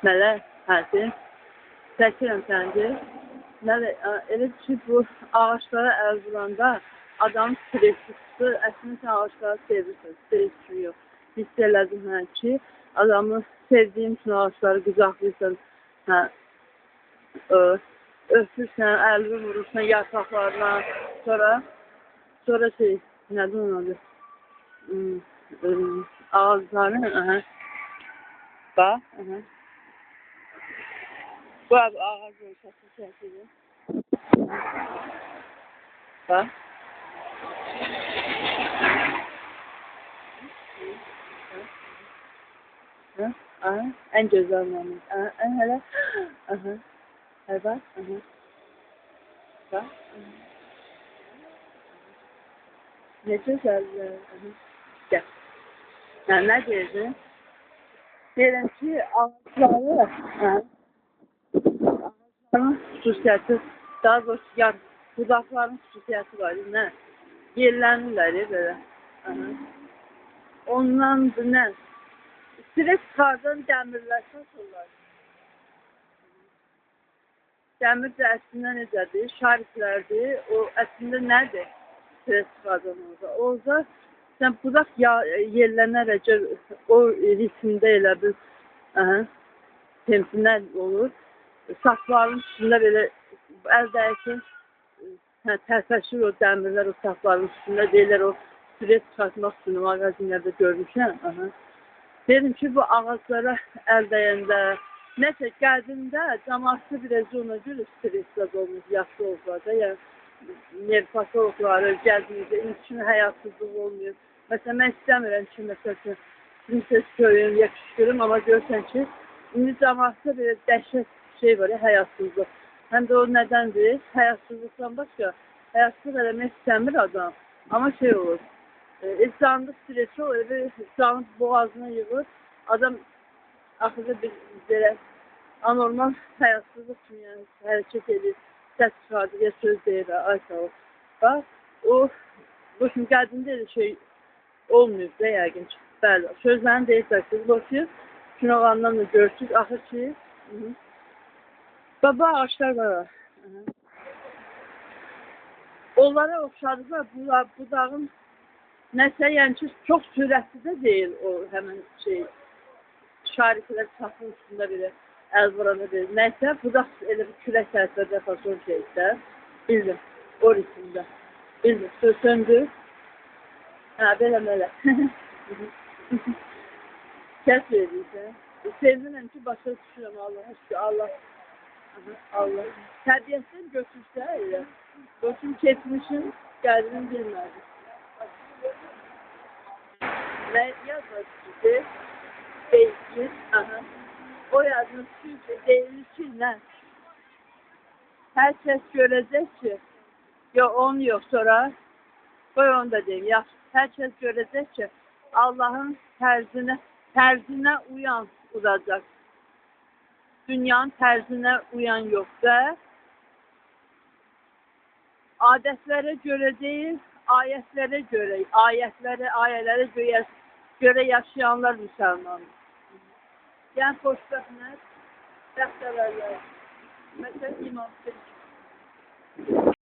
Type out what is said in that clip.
Mələk, hə, çəkirəm səncə. Elə ki, bu ağaçlara əl vuranda adam stresli tutur. Əslində sən ağaçları sevirsən, stres kimi yox. Hiss elədim, hə, ki, adamı sevdiyin üçün ağaçları qucaqlayırsan, hə, öpürsən, əlini vurursan yarpaqlarına, sonra şey, nədir onun adı? Ağacları, hə, bax, hə. Bu ağac ölçəsi çəkilir. Bax. Ən gözəl moment. Hələ. Hələ bax. Bax. Ne gözəl. Gəl. Nə deyirdin? Deyirəm ki, ağaçları, ağaçların xüsusiyyəti, daha doğrusu budaqların xüsusiyyəti var, nə? Yerlənirlər, belə. Ondandır, nə? Stres çıxardan dəmirlər satırlar. Dəmir də əslində necədir? Şariklərdir. O əslində nədir? Stres çıxardan orada. Orada sən budaq yerlənərək o ritmdə elə bir temsinlər olur. Safların üstündə belə əl dəyəsin, tərpəşir o dəmirlər o safların üstündə deyirlər o stres çıxartmaq üçün mağazinlərdə görmüşəm. Dedim ki, bu ağaclara əl dəyəndə, nəsə qədimdə cəmaatı biraz ona görə streslə olmuş, yaşlı oldular da, yəni nervpatologları gəldiyinizdə üçün həyatsızlıq olmuyor. Məsələn, mən istəmirəm ki, məsələn, kimsə söyüm, ya küşkürüm, amma görsən ki, indi cəmaatda belə dəhşət şey var ya, həyatsızlıq. Həm də o nədəndir? Həyatsızlıqdan başqa, həyatsızlıq eləmək istəmir adam, amma şey olur. İnsanında stresi olur, insanın boğazına yığır, adam axırda bir belə anormal həyatsızlıq kimi yəni, hərəkət edir, səs çıxardır, ya söz deyir, ay sağ ol. Bax, o, bu kimi qədimdə elə şey olmuyor da yəqin ki, bəli, sözlərini deyirsəksiniz, bakıyız, kinoğandan da görürsünüz, axır ki, baba ağaçlar var. Onlara oxşadıqlar, budağın nəsə, yəni ki, çox sürətli də deyil o həmin şey, şarikələr çapın üstündə belə əl vuranda deyil. Nəysə, budaq elə bir külək tərəflərdə fason şeysə, bildim, o ritmdə. Bildim, söndür. Hə, belə. Kəs verirsən. Sevinirəm ki, başa düşürəm Allah. Allah. Təbiyyətdən götürsə, elə. Götürüm keçmişin, qədrini bilmədim. Nə yazır ki, deyil, o yazmış ki, deyil ki, nə? Hər kəs görəcək ki, ya onu yox, sonra, qoy onu da deyim, yaxşı, hər kəs görəcək ki, Allahın tərzinə uyan olacaq. Dünyanın tərzinə uyan yoxdur. Adətlərə görə deyil, ayətlərə görə, ayələrə görə yaşayanlar müsəlmandır. Yəni, xoşbəxtlər, bəxtəvərlər, məsələn, imam